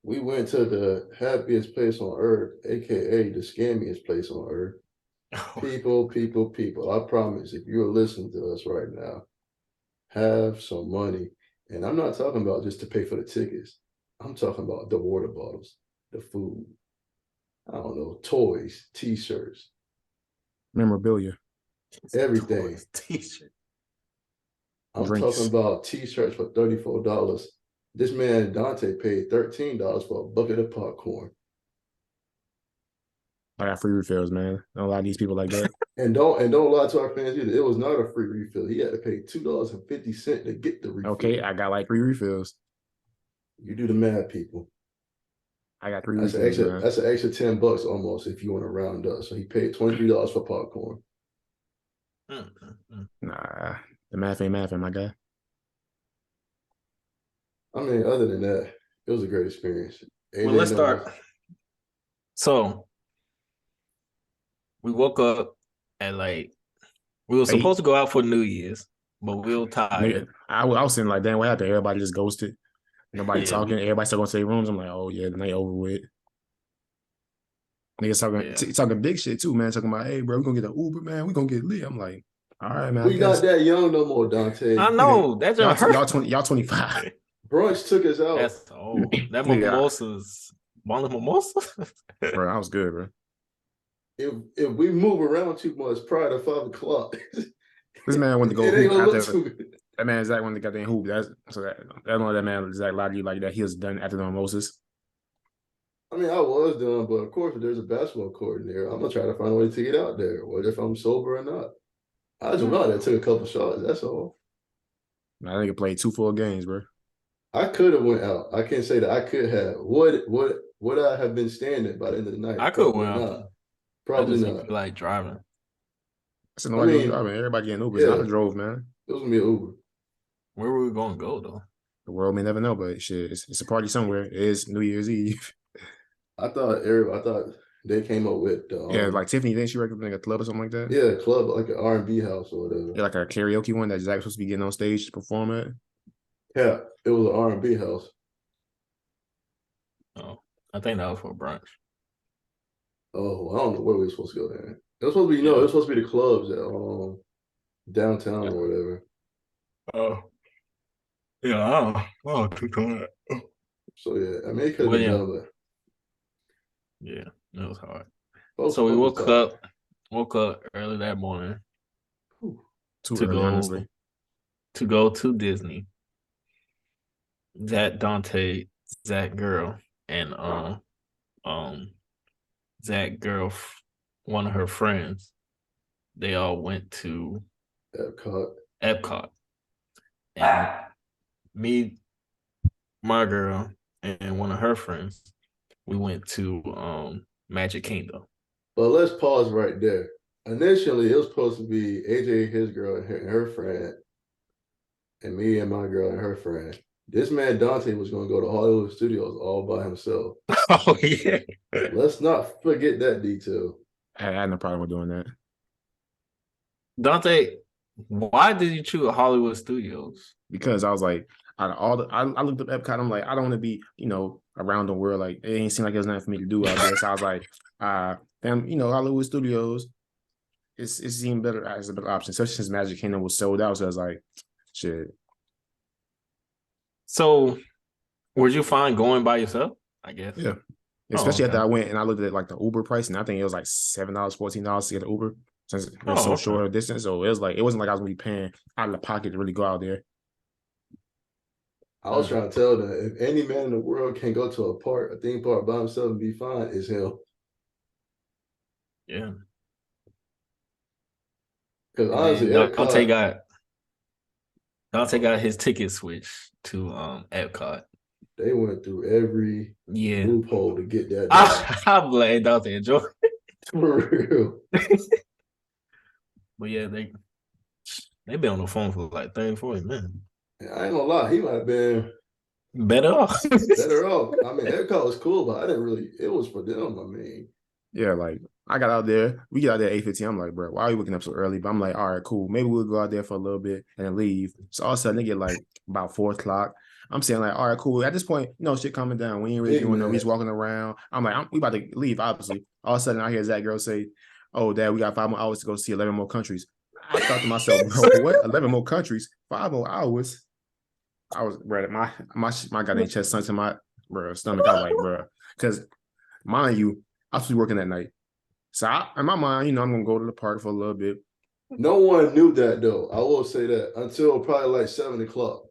We went to the happiest place on earth, aka the scammiest place on earth. People, people, people. I promise, if you're listening to us right now, have some money. And I'm not talking about just to pay for the tickets. I'm talking about the water bottles, the food, I don't know, toys, t-shirts, Memorabilia, everything. T-shirt. I'm talking drinks. about t-shirts for $34. This man Dante paid $13 for a bucket of popcorn. I got free refills, man. Don't allow these people like that. And don't lie to our fans either. It was not a free refill. He had to pay $2.50 to get the refill. Okay, I got like 3 refills. You do the math, people. I got 3 That's an refills, extra. man. That's an extra $10 almost if you want to round up. So he paid $23 for popcorn. Nah, the math ain't math, my guy. I mean, other than that, it was a great experience. Well, let's start. So we woke up at like we were supposed to go out for New Year's, but we were tired. I was saying like, damn, what happened? Everybody just ghosted. Nobody talking. Everybody still going to their rooms. I'm like, oh yeah, the night over with. Niggas talking big shit too, man. Talking about, hey, bro, we gonna get an Uber, man. We gonna get lit. I'm like, all right, man. We not that young no more, Dante. I know that's y'all 25. Brunch took us out. That's old. That mimosas, one mimosa. Bro, I was good, bro. If we move around too much prior to 5 o'clock, this man went to go. It ain't gonna look too good. That man Zach went to goddamn hoop. That's so that man Zach lied to you like that. He was done after the mimosas. I mean, I was done, but of course, if there's a basketball court in there, I'm gonna try to find a way to get out there. What if I'm sober or not? I just know that took a couple shots. That's all. I think I played 2 full games, bro. I could have went out. I can't say that I could have. Would I have been standing by the end of the night? I could have went out. Probably not. Feel like driving. I said nobody was driving. Everybody getting Ubers. Yeah. I drove, man. It was gonna be an Uber. Where were we gonna go though? The world may never know, but shit, it's a party somewhere. It is New Year's Eve. I thought they came up with like Tiffany. Didn't she recommend like a club or something like that? Yeah, a club like an R&B house or whatever. Yeah, like a karaoke one that Zach was supposed to be getting on stage to perform at. Yeah, it was an R&B house. Oh, I think that was for brunch. Oh, I don't know where we were supposed to go there. It was supposed to be it was supposed to be the clubs at downtown or whatever. Oh, yeah, oh, too tired. So yeah, I mean, it could have been done, but yeah, it was hard. So we woke up early that morning to go to Disney. Zach girl, and Zach girl, one of her friends, they all went to Epcot. And me, my girl, and one of her friends, we went to Magic Kingdom. But let's pause right there. Initially, it was supposed to be AJ, his girl, and her friend, and me and my girl and her friend. This man Dante was going to go to Hollywood Studios all by himself. Oh yeah. Let's not forget that detail. I had no problem with doing that. Dante, why did you choose Hollywood Studios? Because I was like, out of all I looked up Epcot. I'm like, I don't want to be, around the world. Like, it ain't seem like it was nothing for me to do out there. So I was like, Hollywood Studios, it seemed better as a better option, especially since Magic Kingdom was sold out. So I was like, shit. So, were you fine going by yourself? I guess. Yeah. Especially after I went and I looked at like the Uber price, and I think it was like $7, $14 to get an Uber since it was so short a distance. So it wasn't like I was gonna be paying out of the pocket to really go out there. I was trying to tell them, if any man in the world can go to a theme park by himself and be fine, it's him. Yeah. Because honestly, Dante got his ticket switched to Epcot. They went through every loophole to get that. I'm glad Dante enjoyed it. For real. But yeah, they been on the phone for like 30, 40 minutes. I ain't gonna lie, he might have been better off. I mean, Epcot was cool, but I didn't really. It was for them. I mean, yeah, like I got out there. We get out there at 8:15. I'm like, bro, why are you waking up so early? But I'm like, all right, cool. Maybe we'll go out there for a little bit and then leave. So all of a sudden, they get like about 4 o'clock. I'm saying like, all right, cool. At this point, shit coming down. We ain't really doing no. We just walking around. I'm like, we about to leave. Obviously, all of a sudden I hear Zach girl say, "Oh, Dad, we got 5 more hours to go see 11 more countries." I thought to myself, bro, what? 11 more countries? 5 more hours? I was, bro, my goddamn chest sunk to my stomach. I was like, bro, because mind you, I was working that night. So in my mind, I'm gonna go to the park for a little bit. No one knew that though. I will say that until probably like 7 o'clock.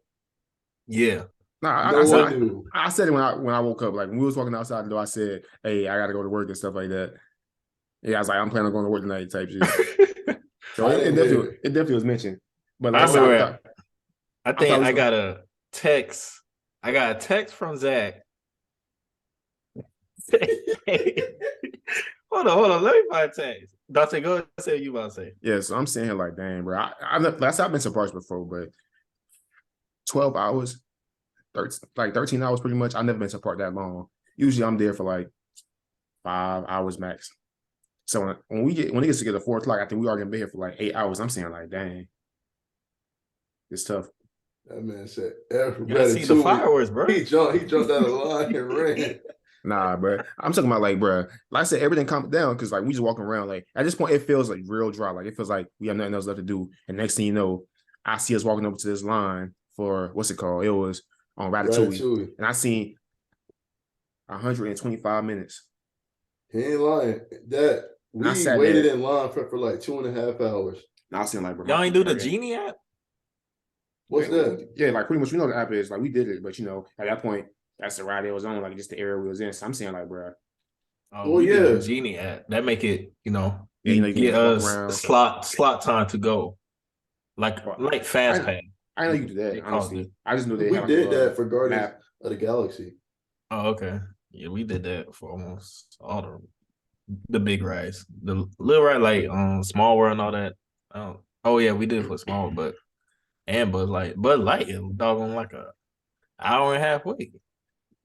Yeah. No one knew. I said it when I woke up. Like when we was walking outside the door, I said, "Hey, I gotta go to work and stuff like that." Yeah, I was like, "I'm planning on going to work tonight," type shit. So it definitely was mentioned. But like I got a text. I got a text from Zach. Hold on. Let me find a text. Dante, go ahead and say what you about to say. Yeah, so I'm sitting here like, dang, bro. I've been surprised before, but 12 hours, 13 hours pretty much. I've never been to park that long. Usually I'm there for like 5 hours max. So when it gets to get to 4 o'clock, I think we are gonna be here for like 8 hours. I'm saying like, dang, it's tough. That man said, "You gotta see the fireworks, bro." He jumped out of the line and ran. Nah, bro. I'm talking about like, bro. Like I said, everything calmed down because like we just walking around. Like at this point, it feels like real dry. Like it feels like we have nothing else left to do. And next thing you know, I see us walking over to this line for what's it called? It was on Ratatouille. And I seen 125 minutes. He ain't lying. That we waited in line for like 2.5 hours. And I was saying like, bro, y'all ain't do the Genie app? What's that? Yeah, like pretty much the app is like we did it, but at that point, that's the ride it was on, like just the area we was in. So I'm saying like, bro. Oh yeah, the Genie app. That make it, you get us slot time to go. Like fast pass. I know you could do that, honestly. I just knew we did that for Guardians of the Galaxy. Oh, okay. Yeah, we did that for almost all the big rides. The little ride like Small World and all that. Oh yeah, we did it for Small, but Bud Light is doggone like a hour and a half wait.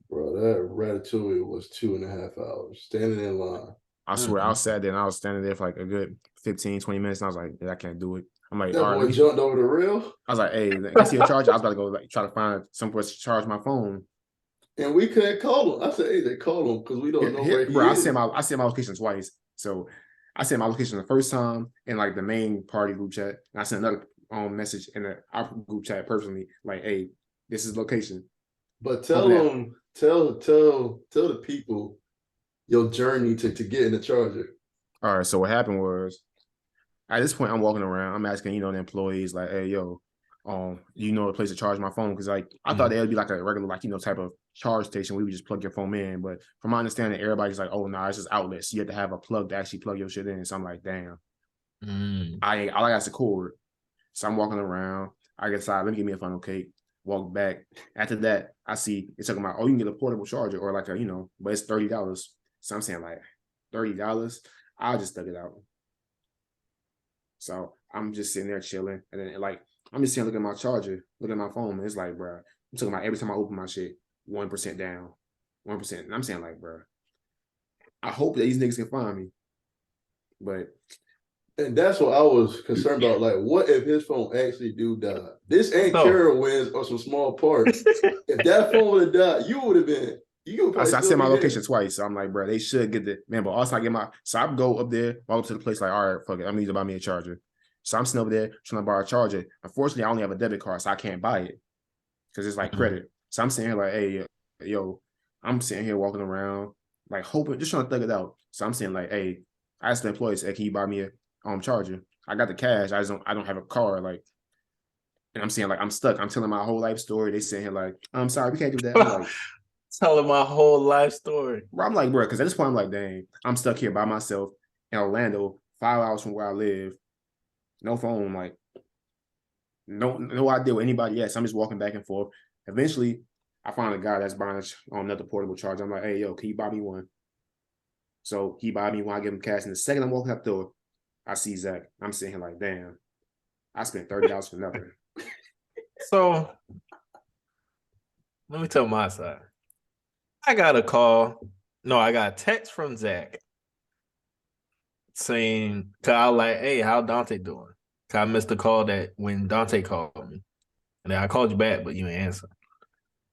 Bro, that Ratatouille was 2.5 hours standing in line. I swear, I sat there and I was standing there for like a good 15, 20 minutes. And I was like, yeah, I can't do it. I'm like, that boy jumped over the rail. I was like, hey, can I see a charger? I was about to go try to find somewhere to charge my phone. And we couldn't call him. I said, hey, they called him because we don't know where he is. I sent my location twice. So I sent my location the first time in like the main party group chat. And I sent another message in our group chat personally, like, hey, this is location. But tell them, tell the people your journey to get in the charger. All right. So what happened was, at this point, I'm walking around. I'm asking, the employees, like, hey, yo, a place to charge my phone? Because like I thought it would be like a regular, type of charge station where you would just plug your phone in. But from my understanding, everybody's like, oh no, it's just outlets. You have to have a plug to actually plug your shit in. So I'm like, damn. All I got is a cord. So I'm walking around. I decide, let me get me a funnel cake. Walk back. After that, I see it's talking about, you can get a portable charger or like but it's $30. So I'm saying like $30. I'll just thug it out. So I'm just sitting there chilling, and then I'm just sitting looking at my charger, looking at my phone, and it's like, bro, I'm talking about every time I open my shit, 1% down, 1%. And I'm saying like, bro, I hope that these niggas can find me. And that's what I was concerned about. Like, what if his phone actually do die? This ain't Carowinds or some small parts. If that phone would have died, you would have been. I sent my location twice, so I'm like, bro, they should get the man. But also, I go up there, walk up to the place, like, all right, fuck it, I'm need to buy me a charger. So I'm sitting over there trying to buy a charger. Unfortunately, I only have a debit card, so I can't buy it because it's like credit. So I'm sitting here like, hey, yo, I'm sitting here walking around, like hoping, just trying to thug it out. So I'm saying like, hey, I asked the employees, hey, can you buy me a charger? I got the cash, I don't have a card, like. And I'm saying like I'm stuck. I'm telling my whole life story. They sitting here like, I'm sorry, we can't do that. I'm like, telling my whole life story. I'm like, bro, because at this point, I'm like, dang, I'm stuck here by myself in Orlando, 5 hours from where I live. No phone, like, no idea what anybody is. I'm just walking back and forth. Eventually, I find a guy that's buying another portable charger. I'm like, hey, yo, can you buy me one? So he buy me one, I give him cash. And the second I'm walking up the door, I see Zach. I'm sitting here like, damn, I spent $30 for nothing. So, let me tell my side. I got a text from Zach saying, I was like, hey, how Dante doing? I missed the call that when Dante called me. And then I called you back, but you didn't answer.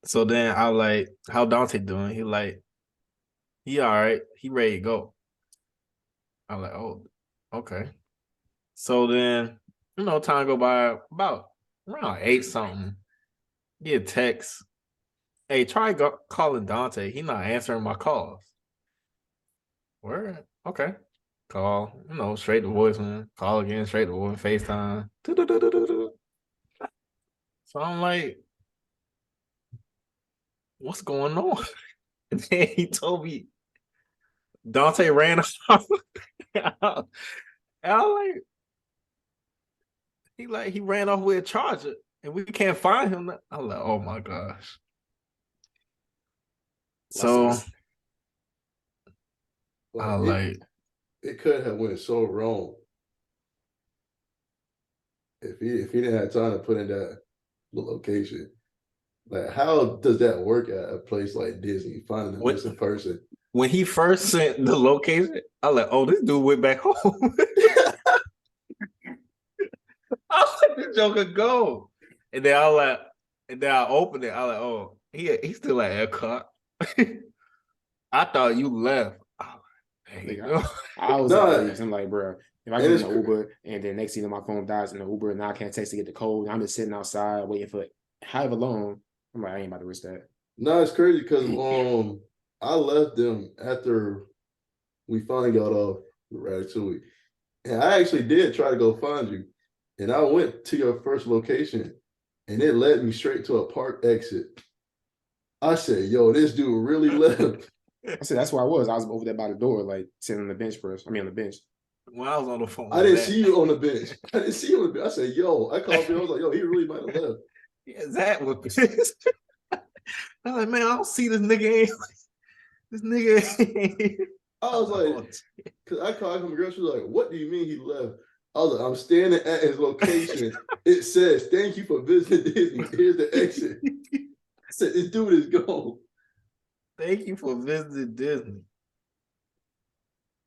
So then I like, how Dante doing? He like, he all right. He ready to go. I'm like, oh, okay. So then, time go by about around like 8 something. Get a text. Hey, try calling Dante. He not answering my calls. Where? Okay. Call, straight to voicemail. Call again, straight to voice, FaceTime. Do-do-do-do-do-do. So I'm like, what's going on? And then he told me Dante ran off. I was he ran off with a charger and we can't find him. I'm like, oh my gosh. So I like it could have went so wrong if he didn't have time to put in the location. Like, how does that work at a place like Disney? Finding a missing person. When he first sent the location, I was like, oh, this dude went back home. I let the Joker go. And then I opened it. I was like, oh, he's still at Epcot. I thought you left. I was at I'm like, bro, if I get in the Uber and then next thing my phone dies in the Uber and now I can't text to get the code, and I'm just sitting outside waiting for however long, I'm like, I ain't about to risk that. No, it's crazy because I left them after we finally got off Ratatouille. And I actually did try to go find you. And I went to your first location and it led me straight to a park exit. I said, yo, this dude really left. I said, that's where I was. I was over there by the door, like sitting on the bench first. I mean, on the bench. When I was on the phone, I didn't see you on the bench. I didn't see you on the bench. I said, yo, I called him. I was like, yo, he really might have left. Yeah, that was pissed. I was like, man, I don't see this nigga. This nigga. I was like, because I called him, girl. She was like, what do you mean he left? I was like, I'm standing at his location. It says, thank you for visiting Disney. Here's the exit. I said, this dude is gone. Thank you for visiting Disney.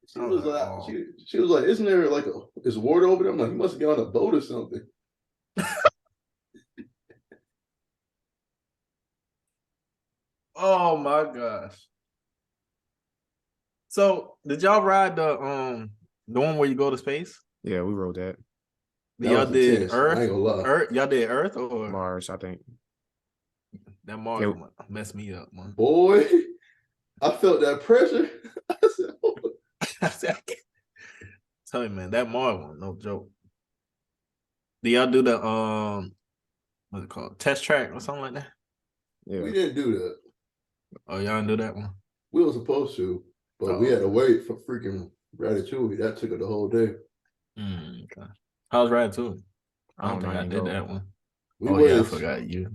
She was like, she was like, isn't there like is water over there? I'm like, he must have got on a boat or something. Oh my gosh. So did y'all ride the one where you go to space? Yeah, we rode that. Y'all did Earth? Y'all did Earth or Mars, I think. That Mars messed me up, man. Boy, I felt that pressure. I said, tell you, man, that Mars one, no joke. Do y'all do the what's it called? Test track or something like that? Yeah. We didn't do that. Oh, y'all didn't do that one? We were supposed to, but we had to wait for freaking Ratatouille. That took it the whole day. Okay. How's Ratatouille? I don't think I did that one. I forgot you.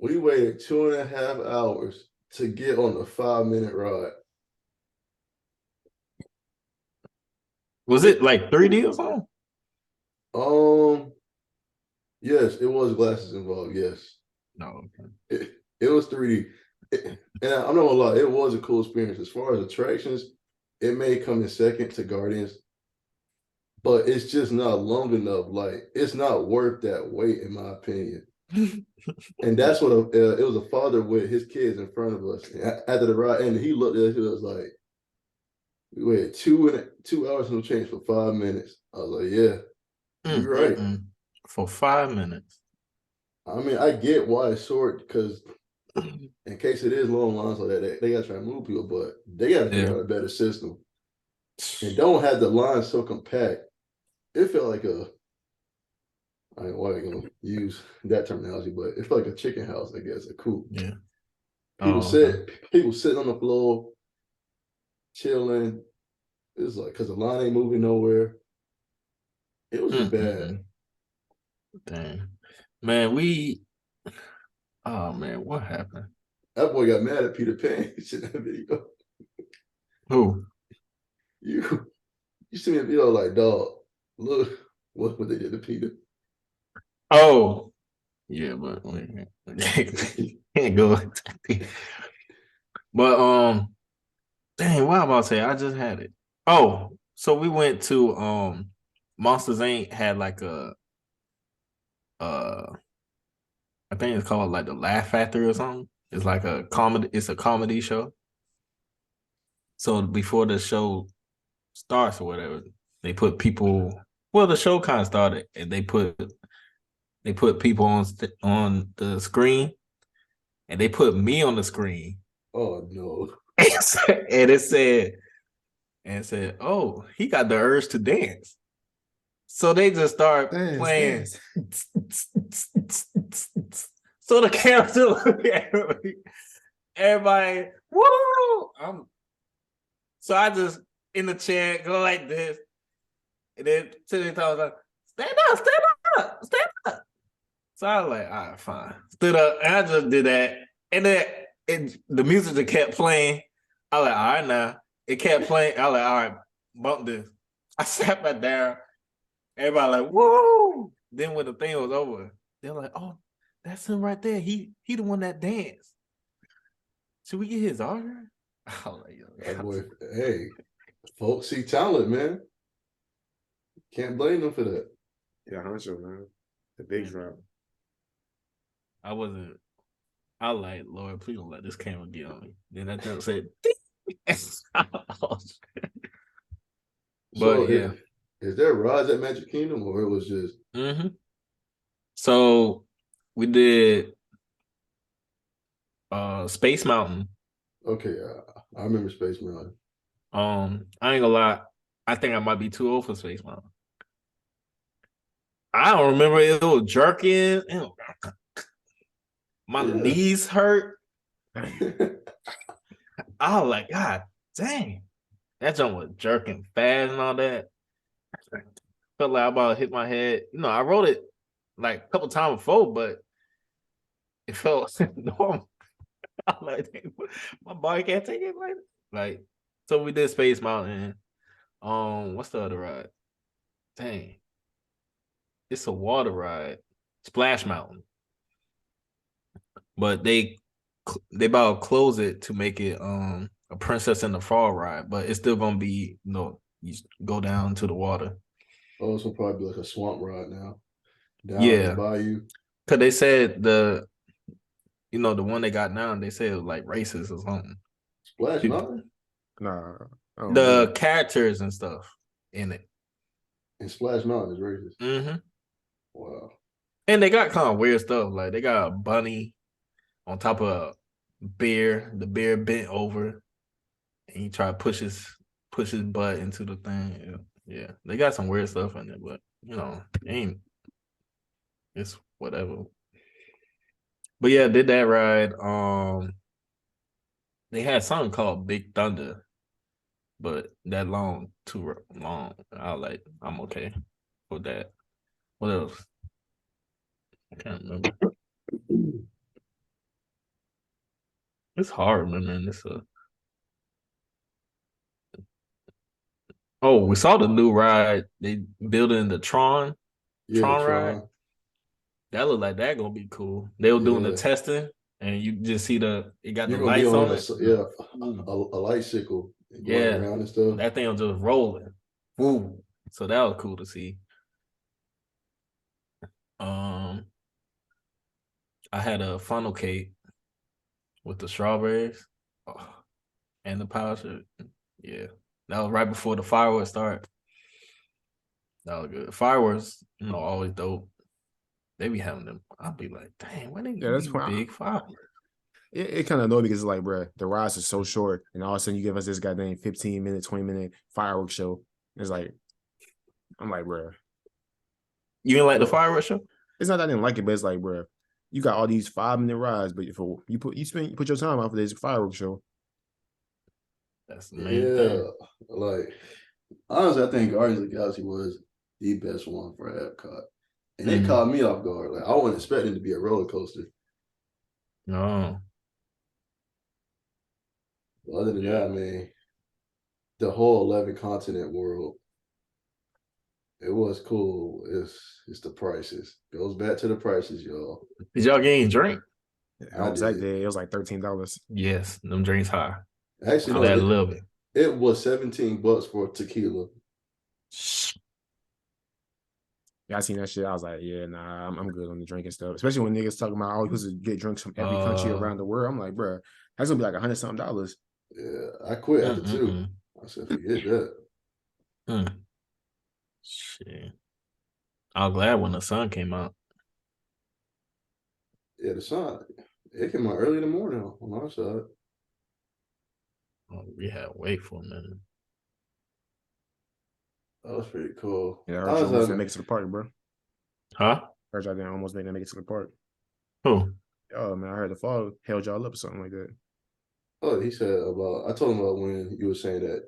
We waited 2.5 hours to get on a 5-minute ride. Was it like 3D or something? Yes, it was glasses involved. Yes. No. Okay. It was 3D. And I'm not gonna lie, it was a cool experience. As far as attractions, it may come in second to Guardians, but it's just not long enough. Like, it's not worth that wait, in my opinion. And that's what it was. A father with his kids in front of us after the ride, and he looked at us. He was like, "We waited 2 hours and change for 5 minutes." I was like, "Yeah, you're right." For 5 minutes. I mean, I get why it's short because in case it is long lines like that, they got to try to move people, but they got to figure out a better system and don't have the lines so compact. It felt like I ain't gonna use that terminology, but it felt like a chicken house, I guess, a coop. Yeah. People sitting on the floor, chilling. It was like because the line ain't moving nowhere. It was just bad. Dang. Man, oh man, what happened? That boy got mad at Peter Pan in that video. Who? You see me a video like, dog, look what they did to Peter. Oh, yeah, but can't go. But dang, what am I about to say? I just had it. Oh, so we went to Monsters Inc. had like a I think it's called like the Laugh Factory or something. It's like a comedy. It's a comedy show. So before the show starts or whatever, they put people. Well, the show kind of started, and they put people on the screen, and they put me on the screen. Oh no! And it said, "Oh, he got the urge to dance." So they just start playing. So the camera look at me. Everybody, woo! So I just in the chair go like this, and then Tilly was like, "Stand up, stand up, stand up." So I was like, "All right, fine." Stood up, and I just did that, and then the music just kept playing. I was like, "All right, now." It kept playing. I was like, "All right, bump this." I sat back down. Everybody like, "Woo!" Then when the thing was over, they're like, "Oh, that's him right there. He the one that danced. Should we get his autograph?" I was like, "Yo, That boy, hey, folks see talent, man. Can't blame them for that. Yeah, Honcho, man. The big drop. I wasn't. I like, Lord, please don't let this camera get on me." Then that thing said, So, but yeah. is there rides at Magic Kingdom, or it was just? So we did Space Mountain. Okay, I remember Space Mountain. I ain't gonna lie. I think I might be too old for Space Mountain. I don't remember it was jerking. My knees hurt. I was like, God dang. That jump was jerking fast and all that. Felt like I about to hit my head. I wrote it like a couple times before, but it felt normal. I'm like, dang, my body can't take it like. So we did Space Mountain. What's the other ride? Dang. It's a water ride. Splash Mountain. But they about to close it to make it a Princess in the Fall ride, but it's still gonna be you go down to the water. Oh, so probably like a swamp ride now. Down the bayou. Cause they said the one they got now, they said it was like racist or something. Splash Mountain? Nah. The characters and stuff in it. And Splash Mountain is racist. Mm-hmm. Wow. And they got kind of weird stuff. Like they got a bunny on top of a bear. The bear bent over, and he tried to push his butt into the thing. Yeah, they got some weird stuff in it, but it's whatever. But yeah, did that ride. They had something called Big Thunder, but too long. I was like, I'm okay with that. What else? I can't remember. It's hard remembering this. Oh, we saw the new ride. They building the Tron. Yeah, Tron Tron. ride. That looked like that gonna be cool. They were doing the testing, and you just see it got the lights on it. Yeah, a lightcycle going around and stuff. That thing was just rolling. Woo. So that was cool to see. I had a funnel cake with the strawberries and the power chip. Yeah. That was right before the fireworks start. That was good. Fireworks, always dope. They be having them. I'll be like, dang, when they that's big fireworks? It kind of annoyed because it's like, bro, the rides are so short, and all of a sudden you give us this goddamn 15-minute, 20-minute fireworks show. It's like, I'm like, bro. You didn't like the fireworks show? It's not that I didn't like it, but it's like, bro, you got all these 5-minute rides, but if you put your time out for this fireworks show. That's the main thing. Like honestly, I think Guardians of the Galaxy was the best one for Epcot. And it caught me off guard. Like I wasn't expecting it to be a roller coaster. No. Other than that, man, the whole 11 continent world, it was cool. It's the prices. Goes back to the prices, y'all. Did y'all get any drink? I was that day. It was like $13. Yes, them drinks high. Actually, that a little bit. It was $17 for tequila. Yeah, I seen that shit. I was like, yeah, nah, I'm good on the drinking stuff. Especially when niggas talking about, oh, you supposed to get drinks from every country around the world. I'm like, bro, that's gonna be like $100-something. Yeah, I quit after 2. I said, forget that. Shit. I was glad when the sun came out. Yeah, the sun, it came out early in the morning on our side. Oh, we had to wait for a minute. That was pretty cool. Yeah, I heard you almost didn't make it to the park, bro. Huh? Heard y'all didn't almost make it to the park. Who? Oh man, I heard the fall held y'all up or something like that. Oh, he said I told him about when you were saying that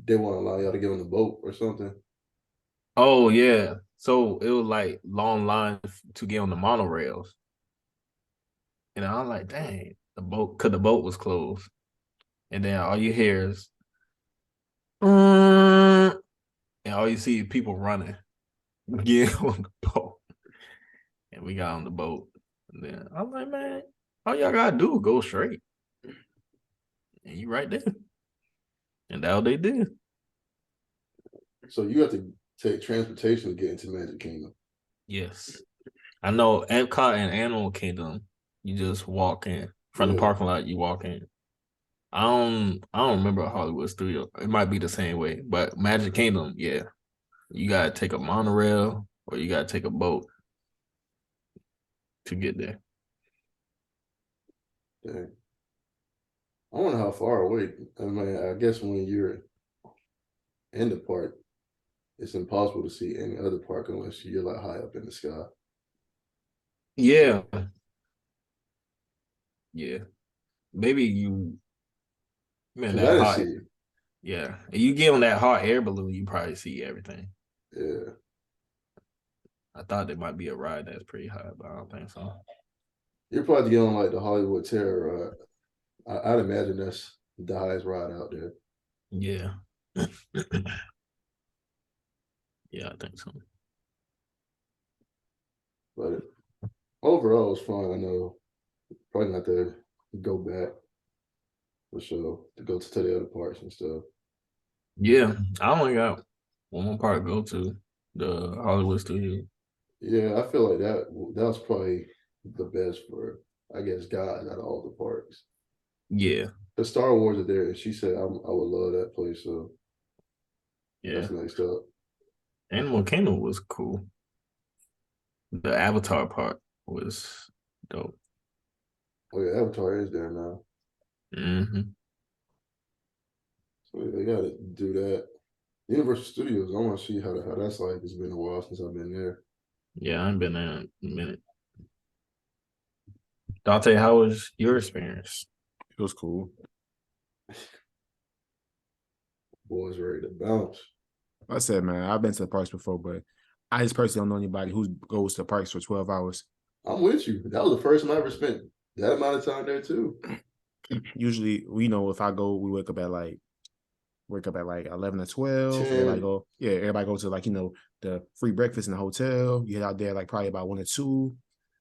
they won't allow y'all to get on the boat or something. Oh yeah. So it was like long lines to get on the monorails. And I'm like, dang, the boat was closed. And then all you hear is and all you see is people running, get on the boat. And we got on the boat. And then I'm like, man, all y'all gotta do is go straight. And you right there. And that's what they did. So you have to take transportation to get into Magic Kingdom. Yes. I know Epcot and Animal Kingdom, you just walk in. From the parking lot, you walk in. I don't remember Hollywood Studio. It might be the same way, but Magic Kingdom, yeah. You gotta take a monorail or you gotta take a boat to get there. Dang. I wonder how far away. I mean, I guess when you're in the park, it's impossible to see any other park unless you're like high up in the sky. Yeah. Yeah. Maybe you man Because I that didn't hot. see it. Yeah. And you get on that hot air balloon, you probably see everything. Yeah. I thought there might be a ride that's pretty high, but I don't think so. You're probably get on like the Hollywood Terror ride. I'd imagine that's the highest ride out there. Yeah. Yeah, I think so. But overall, it's fun. I know probably not to go back for sure to go to the other parks and stuff. Yeah, I only got one more part to go to the Hollywood Studio. Yeah, I feel like that was probably the best for I guess guys out of all the parks. Yeah, The Star Wars are there, and she said I would love that place. So yeah. that's next up. Animal Kingdom was cool. The Avatar part was dope. Oh yeah, Avatar is there now. Mm-hmm. So they got to do that. Universal Studios. I want to see how that's like. It's been a while since I've been there. Yeah, I ain't been there in a minute. Dante, how was your experience? It was cool. Boys ready to bounce. Like I said, man, I've been to the parks before, but I just personally don't know anybody who goes to the parks for 12 hours. I'm with you. That was the first time I ever spent that amount of time there too. Usually, if I go, we wake up at like 11 or 12. 10. Everybody go to the free breakfast in the hotel. You head out there like probably about 1 or 2.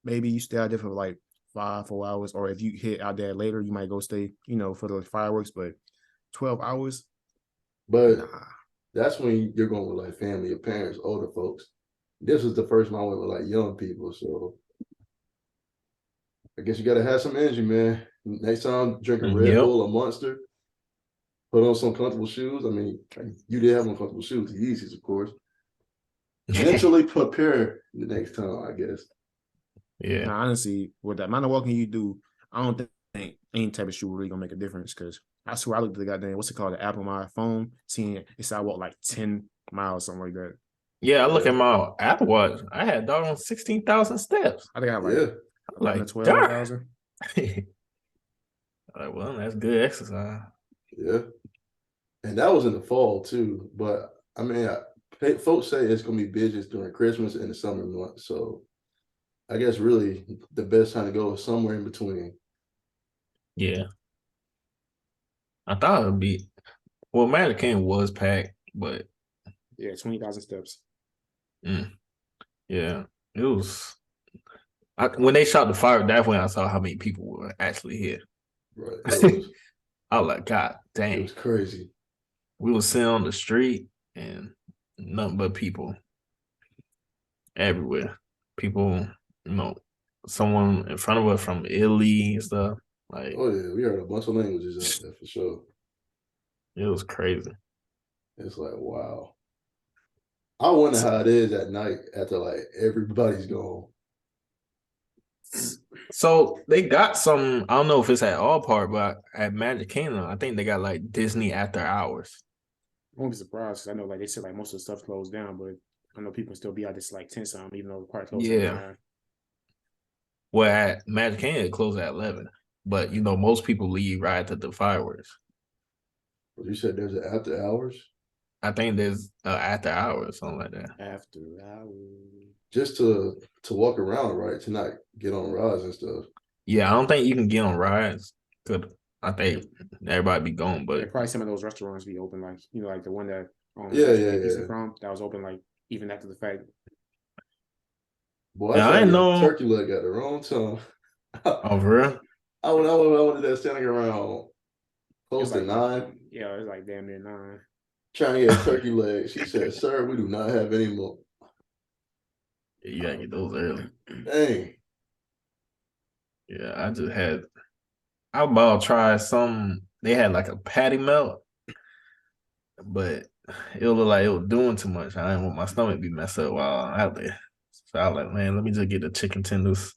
Maybe you stay out there for like 4 hours. Or if you hit out there later, you might go stay, for the fireworks, but 12 hours. But that's when you're going with like family, your parents, older folks. This was the first time I went with like young people. So I guess you gotta have some energy, man. Next time drink a Red Bull or Monster. Put on some comfortable shoes. I mean, you did have on comfortable shoes, the Yeezys, of course. Mentally prepare the next time, I guess. Yeah. Now, honestly, with the amount of walking you do, I don't think any type of shoe really gonna make a difference. Because I swear I looked at the goddamn what's it called, the app on my phone, seeing it's I walk like 10 miles, something like that. Yeah, I look at my Apple Watch. I had doggone 16,000 steps. I think I have like 12,000. Like, well, that's good exercise. Yeah. And that was in the fall too. But I mean, folks say it's gonna be busiest during Christmas and the summer months. So I guess really the best time to go is somewhere in between. Yeah. I thought it would be Magic Kingdom was packed, but 20,000 steps. Yeah, it was. When they shot the fire, that's when I saw how many people were actually here. Right. I was like, God dang. It was crazy. We were sitting on the street and nothing but people. everywhere. People, someone in front of us from Italy and stuff. Like, oh yeah, we heard a bunch of languages out there for sure. it was crazy. It's like, wow. I wonder how it is at night after like everybody's gone. So they got some. I don't know if it's at all part, but at Magic Kingdom, I think they got like Disney after hours. I won't be surprised because I know like they said like most of the stuff closed down, but I know people still be out this like 10 something, even though the park closed at 9. Well, at Magic Kingdom, it closed at 11. But most people leave right after the fireworks. You said there's an after hours? I think there's after hours, something like that. After hours. Just to walk around, right? To not get on rides and stuff. Yeah, I don't think you can get on rides. I think everybody be gone, but probably some of those restaurants be open, like like the one that yeah. from that was open like even after the fact. Boy, I know turkey leg at the wrong time. Oh, for real? I wanted that standing around close to 9. Yeah, it was like damn near 9. Trying to get turkey leg. She said, "Sir, we do not have any more." Yeah, you gotta get those early. Dang. Yeah, I about to try some. They had like a patty melt, but it looked like it was doing too much. I didn't want my stomach to be messed up while I'm out there. So I was like, man, let me just get the chicken tenders.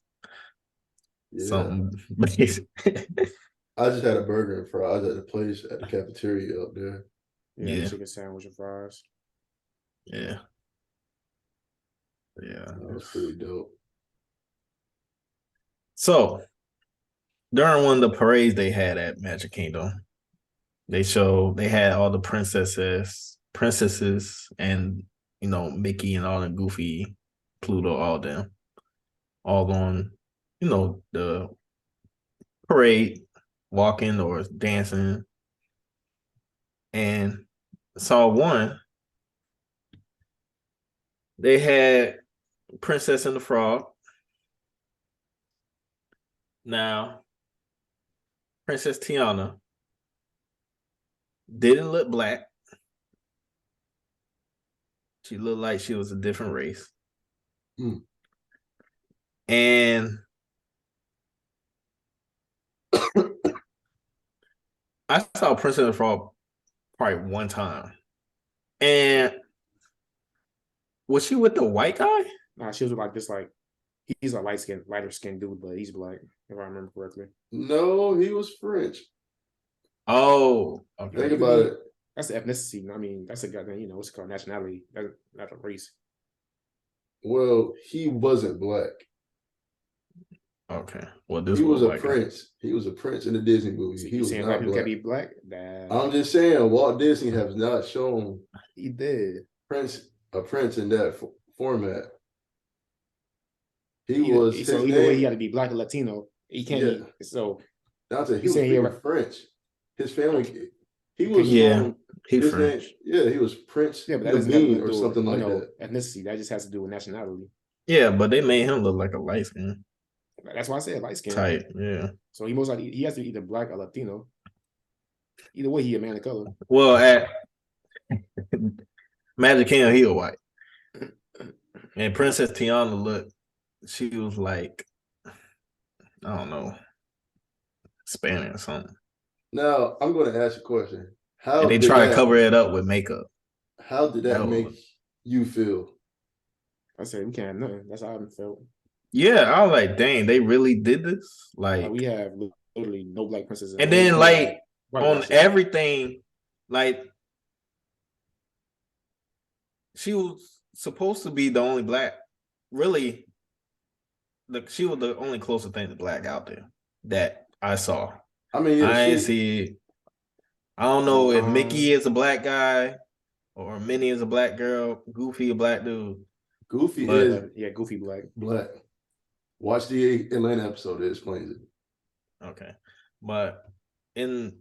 Yeah. Something basic. I just had a burger and fries at the place at the cafeteria up there. Yeah. Chicken sandwich and fries. Yeah. Yeah. That was pretty dope. So during one of the parades they had at Magic Kingdom, they had all the princesses and Mickey and all the Goofy, Pluto, all them, all on the parade, walking or dancing, and saw one. They had Princess and the Frog. Now, Princess Tiana didn't look black. She looked like she was a different race. And I saw Princess and the Frog probably one time. And was she with the white guy? Nah, she was like this, like he's a lighter skinned dude, but he's black, if I remember correctly. No, he was French. Oh, okay. Think about it. That's the ethnicity. I mean, that's a goddamn, what's it called, nationality. That's not a race. Well, he wasn't black. Okay. Well, he was a prince. He was a prince in the Disney movie. So he was not black. Can be black? I'm just saying, Walt Disney has not shown he did a prince in that format. He either, was so either way, he had to be black or Latino. He can't. Be, so Dante, he was French. His family. He was he French. He was Prince. Yeah, but that doesn't have to do or something like that. Ethnicity. That just has to do with nationality. Yeah, but they made him look like a light skin. That's why I said light skin. Type, yeah. So he most likely he has to be either black or Latino. Either way, he a man of color. Well, at Magic Kingdom, he was white. And Princess Tiana she was like, I don't know, Spanish or something. Now, I'm going to ask a question. How they try to cover it up with makeup. How did that make you feel? I said, we can't have nothing. That's how I felt. Yeah, I was like, dang, they really did this? Like we have literally no black princesses. And then like on everything, like she was supposed to be the only black, really, she was the only closer thing to black out there that I saw. I mean, I didn't see. I don't know if Mickey is a black guy or Minnie is a black girl, Goofy a black dude. Goofy is Goofy black. Black. Watch the Atlanta episode; it explains it. Okay, but you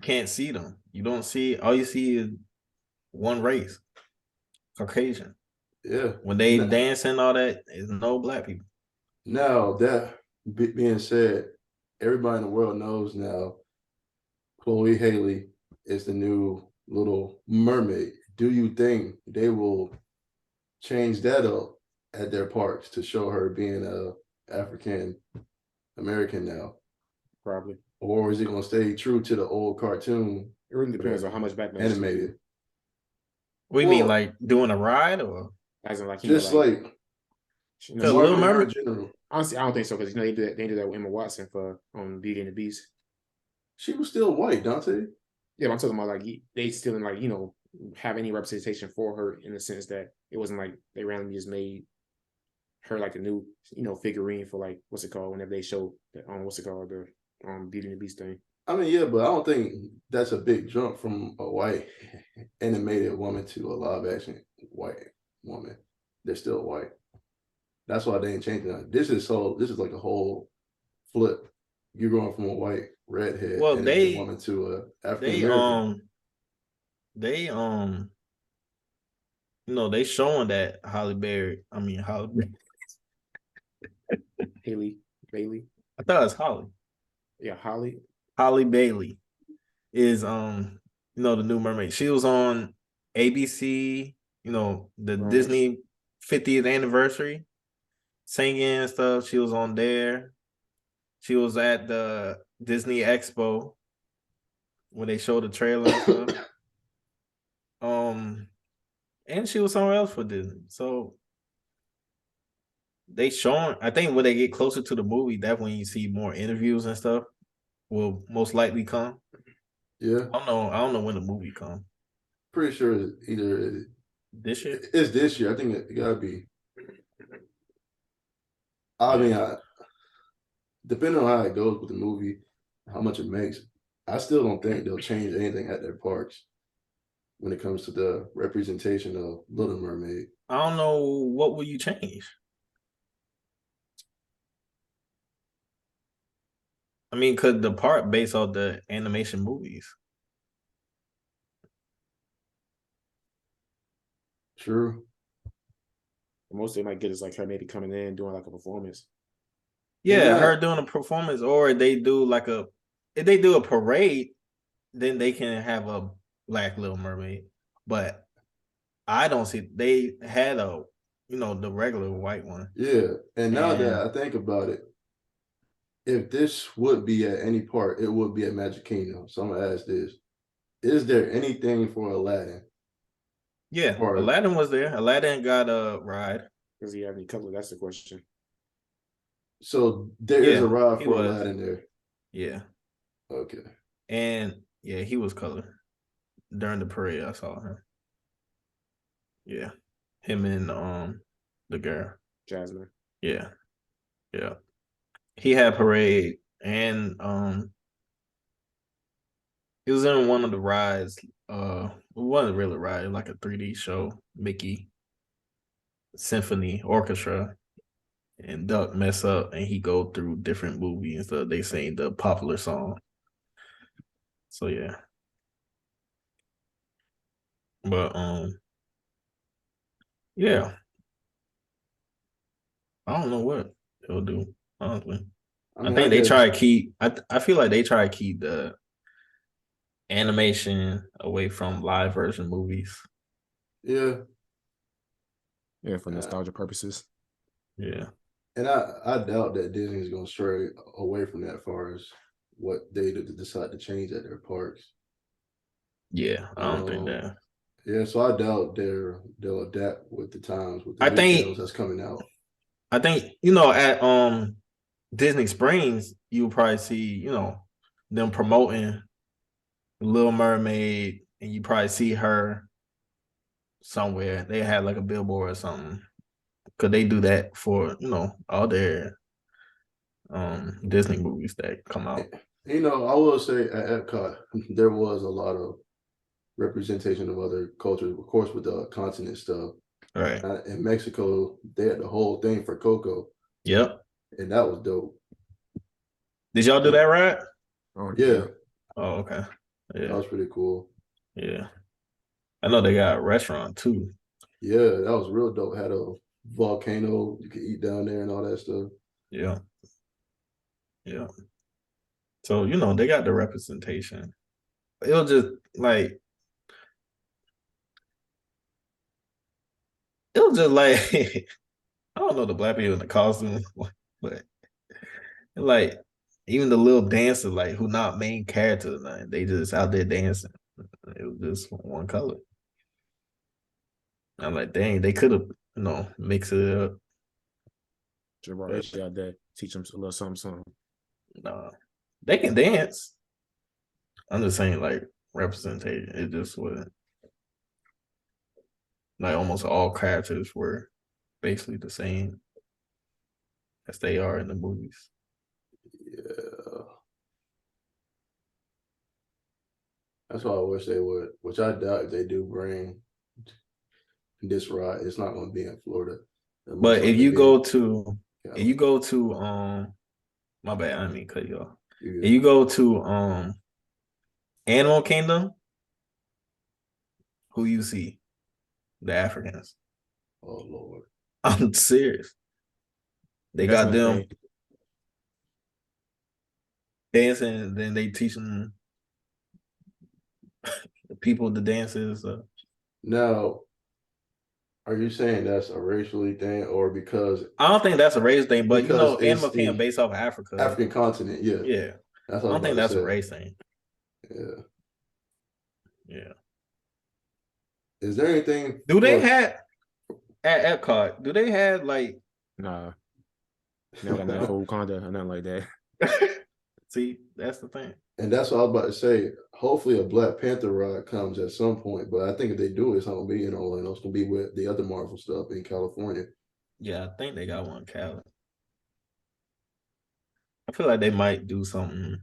can't see them. You don't see. All you see is one race, Caucasian. Yeah. When they dance and all that, there's no black people. Now that being said, everybody in the world knows now Chloe Haley is the new Little Mermaid. Do you think they will change that up at their parks to show her being a African American now? Probably. Or is it gonna stay true to the old cartoon? It really depends on how much backlash animated. What do you mean, like doing a ride or as in like just like Little Mermaid in general? Honestly, I don't think so because they do that. They did that with Emma Watson for Beauty and the Beast. She was still white, Dante. Yeah, but I'm talking about like they still didn't have any representation for her in the sense that it wasn't like they randomly just made her like a new figurine for like what's it called whenever they show the what's it called the Beauty and the Beast thing. I mean, yeah, but I don't think that's a big jump from a white animated woman to a live action white woman. They're still white. That's why they ain't changing that. This is like a whole flip. You're going from a white redhead animated woman to a African American. They they showing that Halle Bailey. I thought it was Holly. Yeah, Holly. Halle Bailey is the new mermaid. She was on ABC, the Disney 50th anniversary, singing and stuff. She was on there. She was at the Disney Expo when they showed the trailer and stuff. And she was somewhere else for Disney. So they showing, I think when they get closer to the movie, that's when you see more interviews and stuff will most likely come. Yeah. I don't know when the movie comes. Pretty sure it's either this year. It's this year. I think it gotta be. I mean, depending on how it goes with the movie, how much it makes, I still don't think they'll change anything at their parks when it comes to the representation of Little Mermaid. I don't know, what will you change? I mean, because the part based off the animation movies. True. The most they might get is like her maybe coming in doing like a performance. Yeah, her doing a performance, or they do if they do a parade, then they can have a Black Little Mermaid. But I don't see, they had the regular white one. Yeah, and now that I think about it, if this would be at any part, it would be at Magic Kingdom. So I'm gonna ask this: is there anything for Aladdin? Yeah, Aladdin was there. Aladdin got a ride. Does he have any color? That's the question. So there is a ride for Aladdin there. Yeah. Okay. And yeah, he was colored during the parade. I saw him. Yeah, him and the girl Jasmine. Yeah, yeah. He had parade and he was in one of the rides. It wasn't really a ride, like a 3D show. Mickey Symphony Orchestra, and Duck mess up, and he go through different movies and stuff. They sing the popular song. So yeah, but yeah, I don't know what they'll do. Honestly, I think they try to keep. I feel like they try to keep the animation away from live version movies. Yeah. Yeah, for nostalgia purposes. Yeah. And I doubt that Disney is going to stray away from that as far as what they decide to change at their parks. Yeah, I don't think that. Yeah, so I doubt they'll adapt with the times with the new channels that's coming out. I think at Disney Springs, you'll probably see them promoting Little Mermaid, and you probably see her somewhere. They had like a billboard or something, because they do that for all their Disney movies that come out. I will say at Epcot there was a lot of representation of other cultures, of course, with the continent stuff. Right. In Mexico, they had the whole thing for Coco. Yep. And that was dope. Did y'all do that right? Oh, yeah. Oh, okay. Yeah. That was pretty cool. Yeah. I know they got a restaurant too. Yeah, that was real dope. Had a volcano you could eat down there and all that stuff. Yeah. Yeah. So, they got the representation. It'll just it was just like I don't know the black people in the costume, but like even the little dancers, like who not main characters, like, they just out there dancing. It was just one color. I'm like, dang, they could have, mix it up. Triple H out there, teach them a little something. Nah, they can dance. I'm just saying, like representation. It just wasn't like almost all characters were basically the same as they are in the movies. Yeah. That's why I wish they would, which I doubt if they do bring this ride, it's not going to be in Florida. But if you go to, my bad, I didn't mean to cut you off. If you go to Animal Kingdom, who you see? The Africans. Oh Lord. I'm serious. They got them dancing, and then they teach them the people the dances. Now, are you saying that's a racially thing, or because I don't think that's a race thing, but it's Animal Kingdom based off of Africa. African continent, yeah. Yeah. That's I don't think that's a race thing. Yeah. Yeah. Is there anything? Do they have at Epcot? Do they have like? Nah. Never got nothing for Wakanda or nothing like that. See, that's the thing. And that's what I was about to say. Hopefully, a Black Panther ride comes at some point, but I think if they do, it's not gonna be in Orlando. It's gonna be with the other Marvel stuff in California. Yeah, I think they got one in Cali. I feel like they might do something.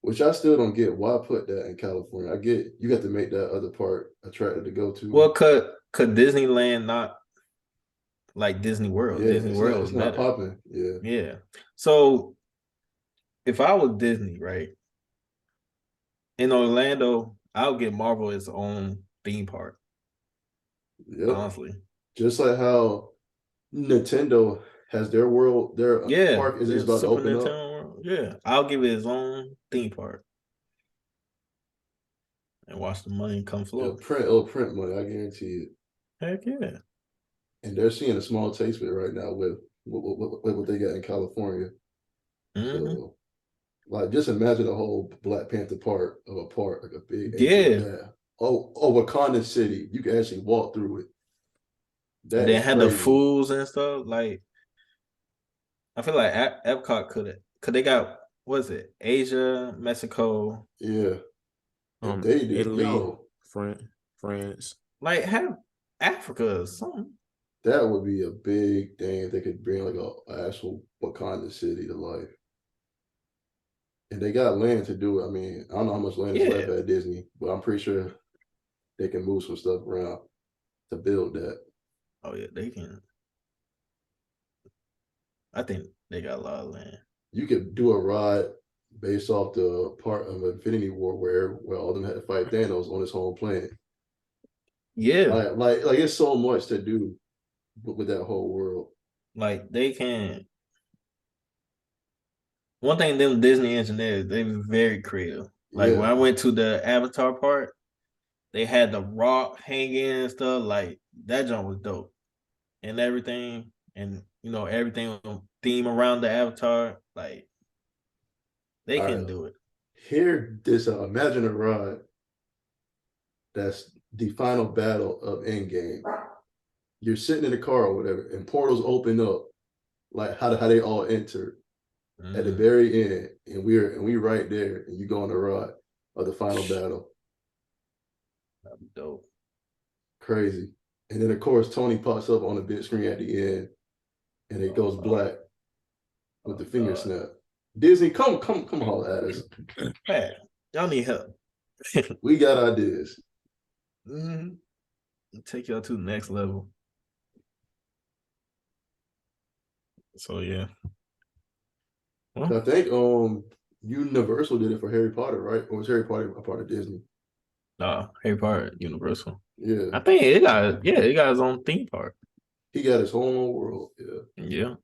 Which I still don't get. Why put that in California? I get you got to make that other part attractive to go to. Well, could Disneyland not like Disney World? Yeah, Disney World is not better. popping. Yeah. Yeah. So if I was Disney, right, in Orlando, I'll get Marvel its own theme park. Yep. Honestly. Just like how Nintendo has their world, their park is just about to open up. World. Yeah, I'll give it its own theme park and watch the money come flow. It'll print money, I guarantee it. Heck yeah. And they're seeing a small taste of it right now with what they got in California. Mm-hmm. So, like, just imagine a whole Black Panther part of a park, like a big Wakanda City. You can actually walk through it. And then had the foods and stuff. Like, I feel like Epcot could they got Asia, Mexico, yeah, they did. Italy, France. Like, have Africa or something. That would be a big thing if they could bring like a actual Wakanda City to life. And they got land to do it. I mean, I don't know how much land is left at Disney, but I'm pretty sure they can move some stuff around to build that. Oh yeah, they can. I think they got a lot of land. You could do a ride based off the part of Infinity War where all of them had to fight Thanos on his home planet. Yeah, like it's so much to do with that whole world. Like they can. One thing them Disney engineers, they were very creative. Like when I went to the Avatar part, they had the rock hanging and stuff. Like that jump was dope. And everything. And everything theme around the Avatar. Like they can do it. Here, imagine a ride that's the final battle of Endgame. You're sitting in the car or whatever, and portals open up, like how they all enter at the very end, and we right there, and you go on the ride of the final battle. That'd be dope. Crazy. And then of course Tony pops up on the big screen at the end, and it goes black with the finger snap. Disney, come holler at us. Hey, y'all need help. We got ideas. Take y'all to the next level. So yeah. Well, I think Universal did it for Harry Potter, right? Or was Harry Potter a part of Disney? Harry Potter, Universal. Yeah. I think it got his own theme park. He got his whole world. Yeah. Yeah.